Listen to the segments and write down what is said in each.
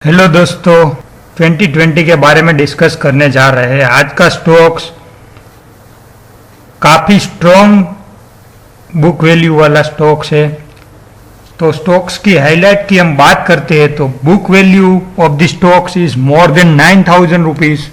Hello दोस्तों, 2020 के बारे में डिस्कस करने जा रहे हैं। आज का स्टॉक्स काफ़ी स्ट्रॉन्ग बुक वैल्यू वाला स्टॉक्स है। तो स्टॉक्स की हाईलाइट की हम बात करते हैं तो book value of the stocks is more than 9,000 rupees.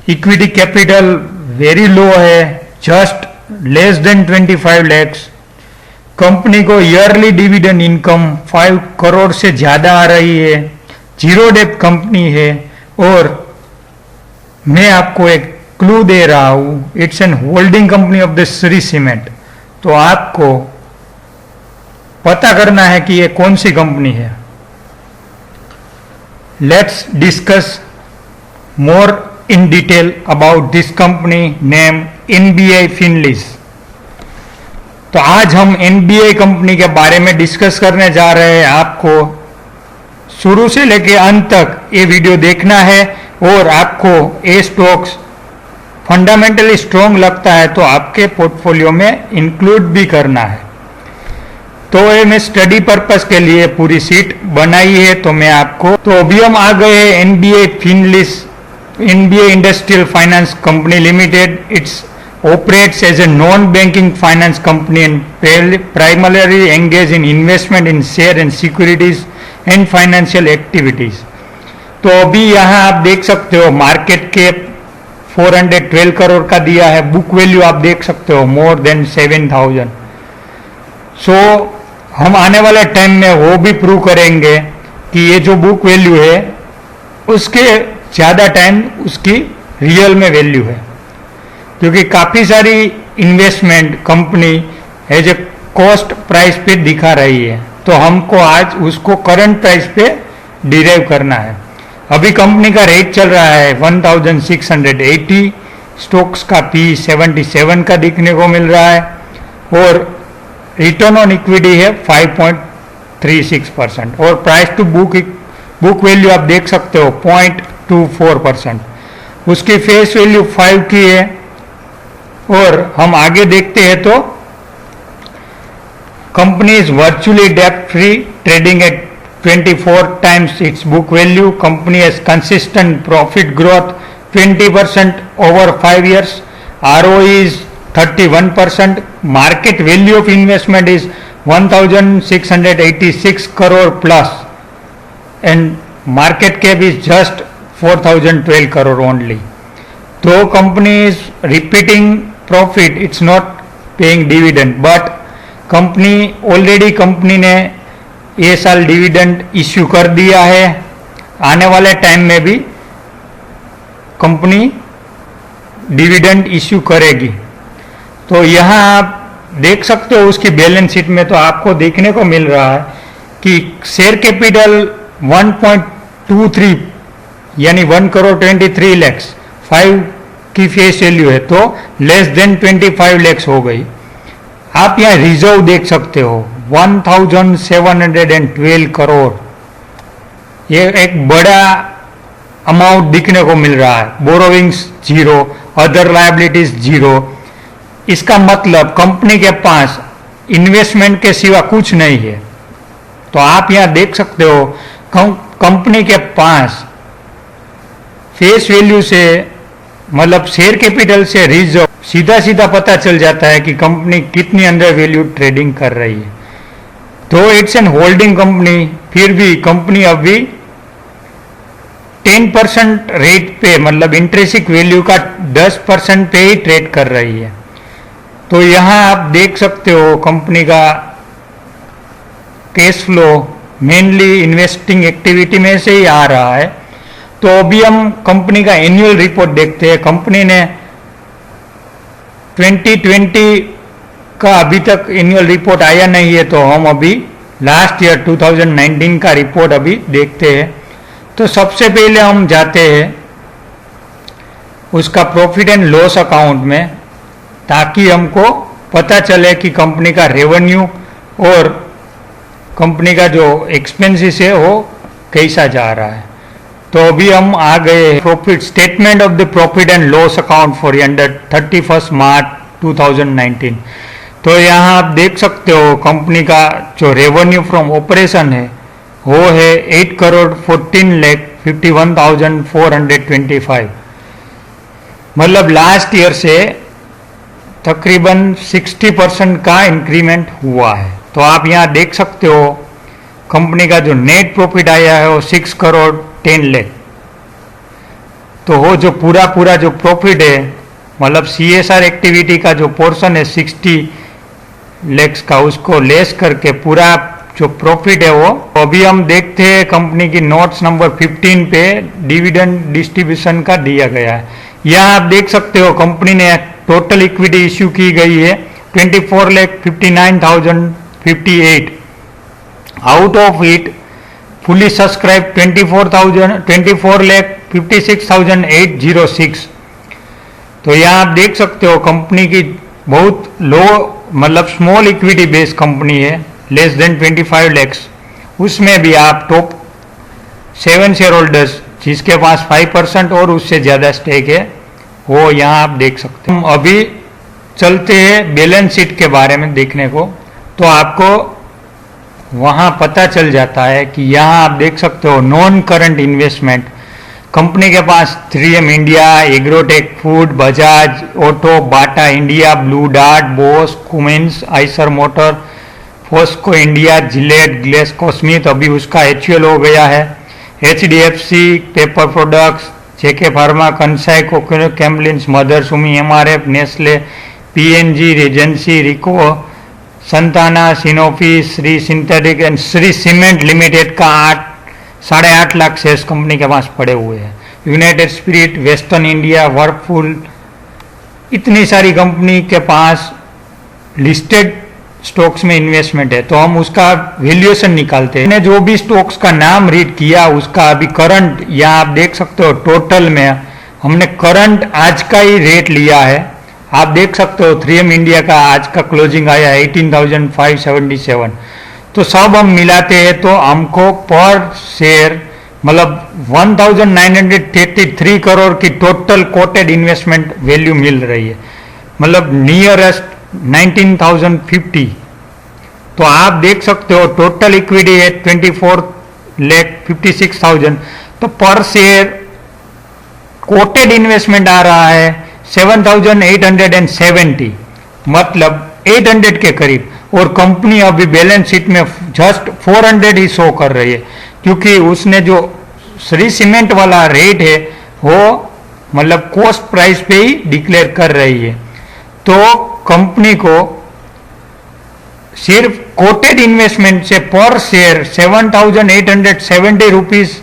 Equity capital very low है, just less than 25 lakhs. Company को ईयरली डिविडेंड इनकम 5 करोड़ से ज़्यादा आ रही है। जीरो डेट कंपनी है और मैं आपको एक क्लू दे रहा हूं, it's an holding company of the Shree cement. तो आपको पता करना है कि ये कौन सी कंपनी है। Let's discuss more in detail about this company name NBI फिनलिस। तो आज हम एनबीए कंपनी के बारे में डिस्कस करने जा रहे हैं। आपको शुरू से लेकर अंत तक ये वीडियो देखना है और आपको ये स्टॉक्स फंडामेंटली स्ट्रॉन्ग लगता है तो आपके पोर्टफोलियो में इंक्लूड भी करना है। तो ये मैं स्टडी पर्पस के लिए पूरी सीट बनाई है। तो मैं आपको तो अभी हम आ गए हैं एनबीए फिनलिस, NBI industrial finance company limited. It's operates as a non-banking finance company and primarily engage in investment in share and securities and financial activities। तो अभी यहाँ आप देख सकते हो मार्केट कैप 412 करोड़ का दिया है। बुक वैल्यू आप देख सकते हो मोर देन 7,000। सो हम आने वाले टाइम में वो भी प्रूव करेंगे कि ये जो बुक वैल्यू है उसके ज़्यादा टाइम उसकी रियल में वैल्यू है, क्योंकि काफ़ी सारी investment company as a cost price पे दिखा रही है। तो हमको आज उसको करंट प्राइस पे डिराइव करना है। अभी कंपनी का रेट चल रहा है 1680, स्टॉक्स का पी 77 का दिखने को मिल रहा है और रिटर्न ऑन इक्विटी है 5.36% और प्राइस टू बुक वैल्यू आप देख सकते हो 0.24%। उसकी फेस वैल्यू 5 की है। और हम आगे देखते हैं तो company is virtually debt free, trading at 24 times its book value. Company has consistent profit growth 20% over 5 years। ROE is 31%। Market value of investment is 1,686 crore plus and market cap is just 4,012 crore only. तो company is repeating profit, it's not paying dividend, but company ने ये साल dividend issue कर दिया है। आने वाले time में भी कंपनी डिविडेंड इश्यू करेगी। तो यहाँ आप देख सकते हो उसकी बैलेंस शीट में तो आपको देखने को मिल रहा है कि शेयर कैपिटल 1.23 यानी 1 करोड़ 23 लैक्स 5 की फेस वैल्यू है, तो लेस देन 25 लैक्स हो गई। आप यहाँ रिजर्व देख सकते हो 1,712 करोड़। ये एक बड़ा अमाउंट दिखने को मिल रहा है। Borrowings zero, other liabilities zero. इसका मतलब कंपनी के पास इन्वेस्टमेंट के सिवा कुछ नहीं है। तो आप यहाँ देख सकते हो कंपनी के पास फेस वैल्यू से मतलब शेयर कैपिटल से रिजर्व सीधा सीधा पता चल जाता है कि कंपनी कितनी अंडर वैल्यू ट्रेडिंग कर रही है। तो इट्स एन होल्डिंग कंपनी, फिर भी कंपनी अभी 10% रेट पे मतलब इंट्रिंसिक वैल्यू का 10% पे ही ट्रेड कर रही है। तो यहाँ आप देख सकते हो कंपनी का cash flow mainly investing activity में से ही आ रहा है। तो अभी हम कंपनी का एनुअल रिपोर्ट देखते हैं। कंपनी ने 2020 का अभी तक एनुअल रिपोर्ट आया नहीं है, तो हम अभी लास्ट ईयर 2019 का रिपोर्ट अभी देखते हैं। तो सबसे पहले हम जाते हैं उसका प्रॉफिट एंड लॉस अकाउंट में, ताकि हमको पता चले कि कंपनी का रेवेन्यू और कंपनी का जो एक्सपेंसेस है वो कैसा जा रहा है। तो अभी हम आ गए profit statement of the profit and loss account for ended 31 मार्च 2019। तो यहाँ आप देख सकते हो कंपनी का जो रेवेन्यू फ्रॉम ऑपरेशन है वो है 8,14,51,425। मतलब लास्ट ईयर से तकरीबन 60% का इंक्रीमेंट हुआ है। तो आप यहाँ देख सकते हो कंपनी का जो नेट प्रॉफिट आया है वो 6,10,00,000। तो वो जो पूरा जो प्रॉफिट है, मतलब CSR एक्टिविटी का जो पोर्शन है 60 lakhs का, उसको लेस करके पूरा जो प्रॉफिट है वो अभी हम देखते हैं कंपनी की नोट्स नंबर 15 पे डिविडेंड डिस्ट्रीब्यूशन का दिया गया है। यहाँ आप देख सकते हो कंपनी ने टोटल इक्विटी इश्यू की गई है 24,59,058। Out of it fully subscribe 24,56,806। तो यहाँ आप देख सकते हो कंपनी की बहुत लो, मतलब स्मॉल इक्विटी बेस्ड कंपनी है, लेस देन 25 lakhs। उसमें भी आप टॉप 7 शेयर होल्डर्स जिसके पास 5% और उससे ज़्यादा स्टेक है, वो यहाँ आप देख सकते हैं। अभी चलते हैं बैलेंस शीट के बारे में देखने को, तो आपको वहाँ पता चल जाता है कि यहाँ आप देख सकते हो नॉन करंट इन्वेस्टमेंट कंपनी के पास 3M India, Agrotech food, Bajaj auto, Bata India, Blue Dart, Bose, Cummins, Eicher motor, Foseco India, Gillette, GlaxoSmith, अभी उसका HUL हो गया है, HDFC paper products, JK pharma, Kansai, कोकोनो Camlins, Mother, Sumi, MRF, Nestle, PNG, Regency, Ricoh, Santana, Sanofi, Shree synthetic and Shree cement limited का 8.5 lakh shares company के पास पड़े हुए हैं। United spirit, western India, Whirlpool, इतनी सारी कंपनी के पास लिस्टेड स्टॉक्स में इन्वेस्टमेंट है। तो हम उसका वैल्यूएशन निकालते हैं। मैंने जो भी स्टॉक्स का नाम रीड किया उसका अभी करंट, यहाँ आप देख सकते हो टोटल में हमने करंट आज का ही रेट लिया है। आप देख सकते हो 3M इंडिया का आज का क्लोजिंग आया 18,577। तो सब हम मिलाते हैं तो हमको पर शेयर मतलब 1,933 करोड़ की टोटल कोटेड इन्वेस्टमेंट वैल्यू मिल रही है, मतलब नियरेस्ट 19,050। तो आप देख सकते हो टोटल इक्विटी है 24,56,000। तो पर शेयर कोटेड इन्वेस्टमेंट आ रहा है 7,870, मतलब 800 के करीब। और कंपनी अभी बैलेंस शीट में जस्ट 400 ही शो कर रही है, क्योंकि उसने जो श्री सीमेंट वाला रेट है वो मतलब कॉस्ट प्राइस पे ही डिक्लेयर कर रही है। तो कंपनी को सिर्फ कोटेड इन्वेस्टमेंट से पर शेयर 7,870 रुपीज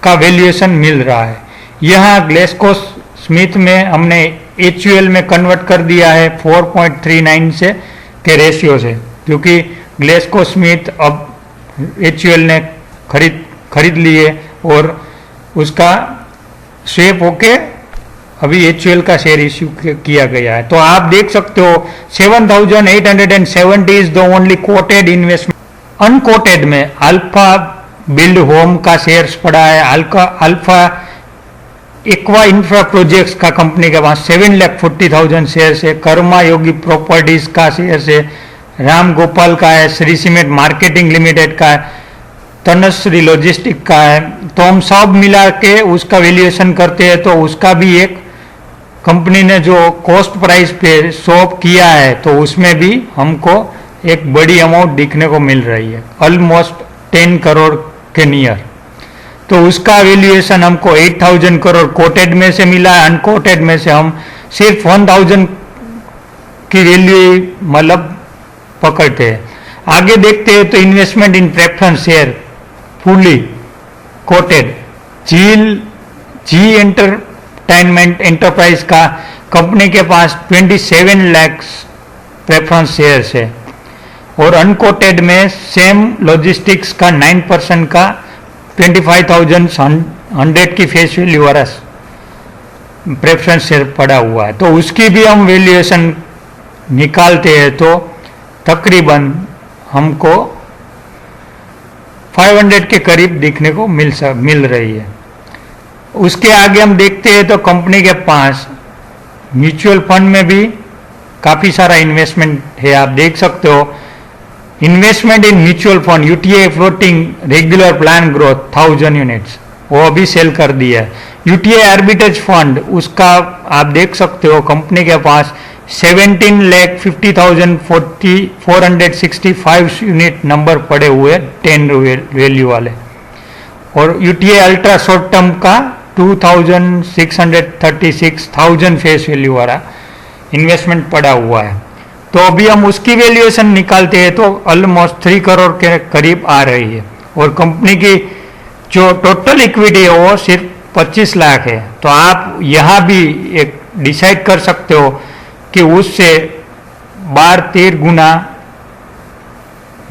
का वैल्यूएशन मिल रहा है। यहाँ ग्लेक्सोस्मिथ में हमने HUL में कन्वर्ट कर दिया है 4.39 से के रेशियो से, क्योंकि ग्लेक्सोस्मिथ अब HUL ने खरीद लिए और उसका स्वेप होके अभी HUL का शेयर इश्यू किया गया है। तो आप देख सकते हो 7,870 is the only quoted investment. Unquoted में अल्फा बिल्ड होम का शेयर्स पड़ा है, अल्फा एक्वा इंफ्रा प्रोजेक्ट्स का कंपनी के पास 7,40,000 शेयर्स है, कर्मा योगी प्रॉपर्टीज का शेयर्स है, राम गोपाल का है, श्री सीमेंट मार्केटिंग लिमिटेड का है, तनश्री लॉजिस्टिक का है। तो हम सब मिला के उसका वैल्यूएशन करते हैं तो उसका भी एक कंपनी ने जो कॉस्ट प्राइस पे शॉप किया है तो उसमें भी हमको एक बड़ी अमाउंट दिखने को मिल रही है, ऑलमोस्ट 10 करोड़ के नियर। तो उसका वैल्यूएशन हमको 8,000 करोड़ कोटेड में से मिला है, अनकोटेड में से हम सिर्फ 1,000 की वैल्यू मतलब पकड़ते हैं। आगे देखते हैं तो investment in preference share fully quoted, Zee entertainment enterprise का कंपनी के पास 27 लाख प्रेफरेंस शेयर्स है, और अनकोटेड में सेम लॉजिस्टिक्स का 9% का 25,100 की फेस वैल्यू वाला प्रेफरेंस शेयर पड़ा हुआ है। तो उसकी भी हम वैल्यूएशन निकालते हैं तो तकरीबन हमको 500 के करीब दिखने को मिल रही है। उसके आगे हम देखते हैं तो कंपनी के पास म्यूचुअल फंड में भी काफ़ी सारा इन्वेस्टमेंट है। आप देख सकते हो investment in mutual fund UTI floating regular plan growth 1000 units, वो अभी सेल कर दिया है। यूटीआई आर्बिट्रेज फंड, उसका आप देख सकते हो कंपनी के पास 17,50,465 यूनिट नंबर पड़े हुए 10 वैल्यू वाले। और यूटीआई अल्ट्रा शॉर्ट टर्म का 2,636,000 फेस वैल्यू वाला इन्वेस्टमेंट पड़ा हुआ है। तो अभी हम उसकी वैल्यूएशन निकालते हैं तो ऑलमोस्ट 3 करोड़ के करीब आ रही है। और कंपनी की जो टोटल इक्विटी है वो सिर्फ 25 लाख है। तो आप यहाँ भी एक डिसाइड कर सकते हो कि उससे 12-13 गुना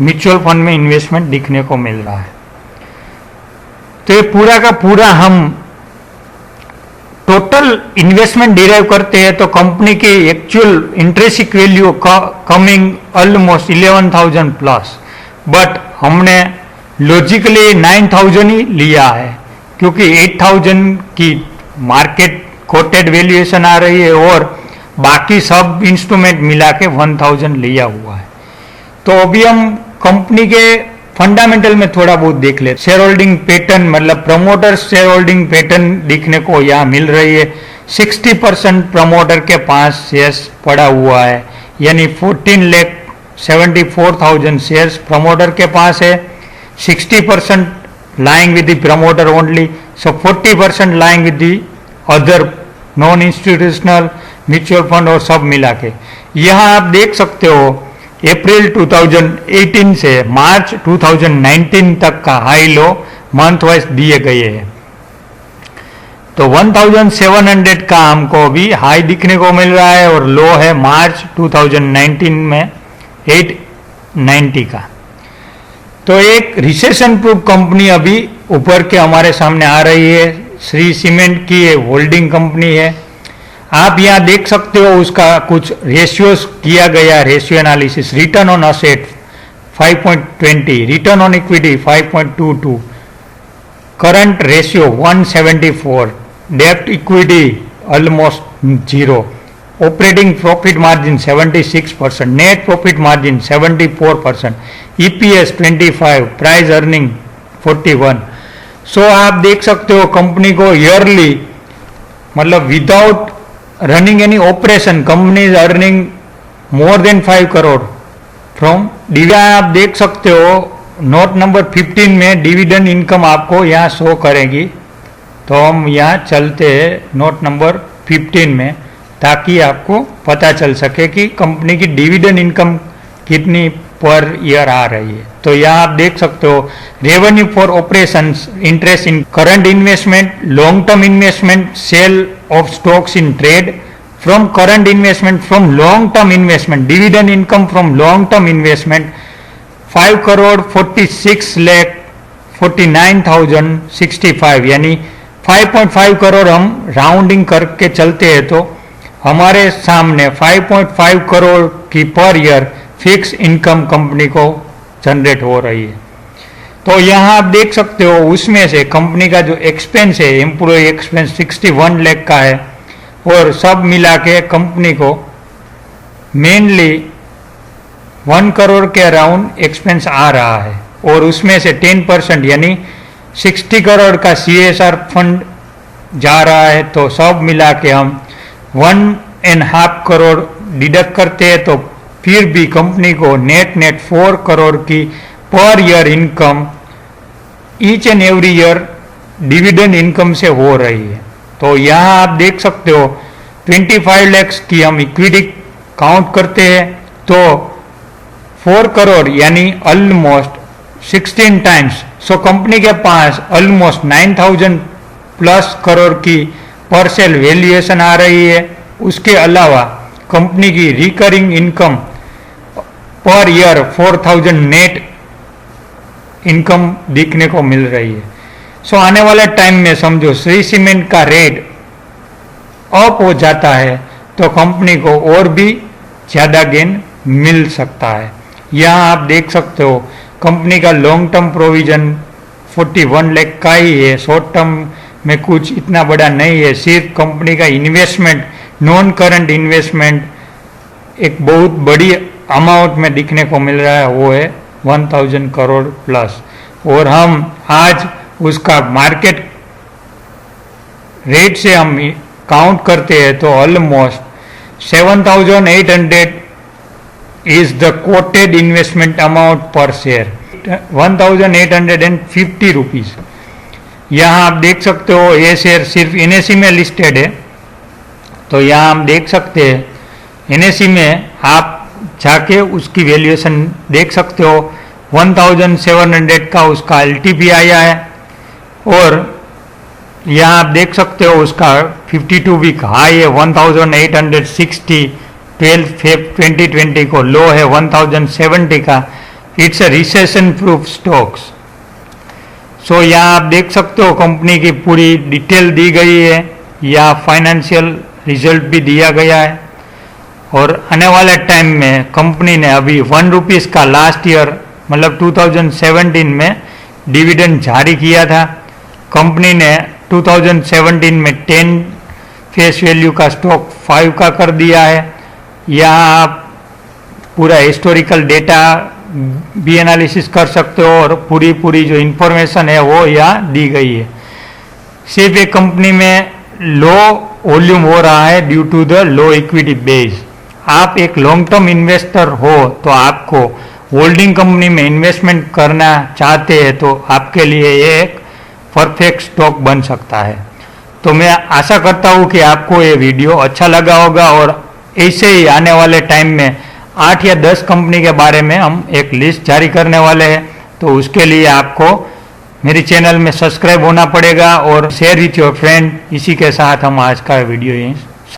म्यूचुअल फंड में इन्वेस्टमेंट दिखने को मिल रहा है। तो ये पूरा का पूरा हम टोटल इन्वेस्टमेंट डिराइव करते हैं तो कंपनी की actual intrinsic value coming almost 11,000 plus, but हमने लॉजिकली 9,000 ही लिया है क्योंकि 8,000 की मार्केट कोटेड वैल्यूएशन आ रही है और बाकी सब इंस्ट्रूमेंट मिला के 1,000 लिया हुआ है। तो अभी हम कंपनी के फंडामेंटल में थोड़ा बहुत देख ले। शेयर होल्डिंग पैटर्न, मतलब प्रमोटर शेयर होल्डिंग पैटर्न दिखने को यहाँ मिल रही है। 60% प्रमोटर के पास शेयर्स पड़ा हुआ है, यानी 14,74,000 शेयर्स प्रमोटर के पास है। 60% lying with the promoter only, so 40% lying with the other non institutional mutual fund और सब मिला के। यहाँ आप देख सकते हो अप्रैल 2018 से मार्च 2019 तक का हाई लो मंथ वाइज दिए गए हैं। तो 1700 का हमको अभी हाई दिखने को मिल रहा है और लो है मार्च 2019 में 890 का। तो एक रिसेशन प्रूफ कंपनी अभी ऊपर के हमारे सामने आ रही है। श्री सीमेंट की ये होल्डिंग कंपनी है। आप यहाँ देख सकते हो उसका कुछ रेशियोज किया गया, ratio analysis. Return on asset 5.20, return on equity 5.22, current ratio 174, डेब्ट equity almost 0, operating profit margin 76%, net profit margin 74%, EPS 25, price earning 41। सो आप देख सकते हो कंपनी को ईयरली, मतलब without running any operation, company is earning more than 5 crore from dividend. आप देख सकते हो नोट नंबर 15 में डिविडेंड इनकम आपको यहाँ शो करेगी। तो हम यहाँ चलते हैं नोट नंबर 15 में ताकि आपको पता चल सके कि कंपनी की डिविडेंड इनकम कितनी पर ईयर आ रही है। तो यहाँ आप देख सकते हो revenue for operations, interest in current investment, long term investment, sale of stocks in trade, from current investment, from long term investment, dividend income from long term investment 5,46,49,065, यानी 5.5 करोड़ हम राउंडिंग करके चलते हैं तो हमारे सामने 5.5 करोड़ की per year fix income company को जनरेट हो रही है। तो यहाँ आप देख सकते हो उसमें से कंपनी का जो एक्सपेंस है, एम्प्लॉय एक्सपेंस 61 लाख का है और सब मिला के कंपनी को मेनली 1 करोड़ के अराउंड एक्सपेंस आ रहा है और उसमें से 10% यानी 60 करोड़ का CSR फंड जा रहा है। तो सब मिला के हम 1.5 करोड़ डिडक्ट करते हैं तो फिर भी कंपनी को नेट 4 करोड़ की per year income each and every year dividend income से हो रही है। तो यहाँ आप देख सकते हो 25 लाख की हम इक्विटी काउंट करते हैं तो 4 करोड़ यानी ऑलमोस्ट 16 टाइम्स। सो कंपनी के पास ऑलमोस्ट 9,000 प्लस करोड़ की पर सेल वैल्यूएशन आ रही है। उसके अलावा कंपनी की recurring income per year 4,000 net income दिखने को मिल रही है। सो आने वाले टाइम में समझो श्री सीमेंट का रेट अप हो जाता है तो कंपनी को और भी ज़्यादा गेन मिल सकता है। यहाँ आप देख सकते हो कंपनी का लॉन्ग टर्म प्रोविजन 41 लाख का ही है, शॉर्ट टर्म में कुछ इतना बड़ा नहीं है। सिर्फ कंपनी का इन्वेस्टमेंट, नॉन करंट इन्वेस्टमेंट एक बहुत बड़ी अमाउंट में दिखने को मिल रहा है, वो है 1000 करोड़ प्लस, और हम आज उसका मार्केट रेट से हम काउंट करते हैं तो almost 7,800 is the coated investment amount पर शेयर, 1,850 रुपीज। यहाँ आप देख सकते हो ये शेयर सिर्फ NSE में लिस्टेड है, तो यहाँ हम देख सकते हैं NSE में आप जाके उसकी वैल्यूएशन देख सकते हो। 1,700 का उसका LTP आया है, और यहाँ आप देख सकते हो उसका 52 वीक हाई है 1,860, 12 फेब 2020 को लो है 1,070 का। It's a recession proof stocks. So यहाँ आप देख सकते हो कंपनी की पूरी डिटेल दी गई है, या फाइनेंशियल रिजल्ट भी दिया गया है, और आने वाले टाइम में कंपनी ने अभी 1 रुपीज़ का लास्ट ईयर मतलब 2017 में डिविडेंड जारी किया था। कंपनी ने 2017 में 10 फेस वैल्यू का स्टॉक 5 का कर दिया है। यहाँ आप पूरा हिस्टोरिकल डेटा भी एनालिसिस कर सकते हो, और पूरी जो इंफॉर्मेशन है वो यहाँ दी गई है। सिर्फ एक कंपनी में लो वॉल्यूम हो रहा है due to the low equity base. आप एक लॉन्ग टर्म इन्वेस्टर हो तो आपको होल्डिंग कंपनी में इन्वेस्टमेंट करना चाहते हैं तो आपके लिए ये एक परफेक्ट स्टॉक बन सकता है। तो मैं आशा करता हूँ कि आपको ये वीडियो अच्छा लगा होगा, और ऐसे ही आने वाले टाइम में 8 या 10 कंपनी के बारे में हम एक लिस्ट जारी करने वाले हैं। तो उसके लिए आपको मेरे चैनल में सब्सक्राइब होना पड़ेगा और शेयर विथ योर फ्रेंड। इसी के साथ हम आज का वीडियो यहीं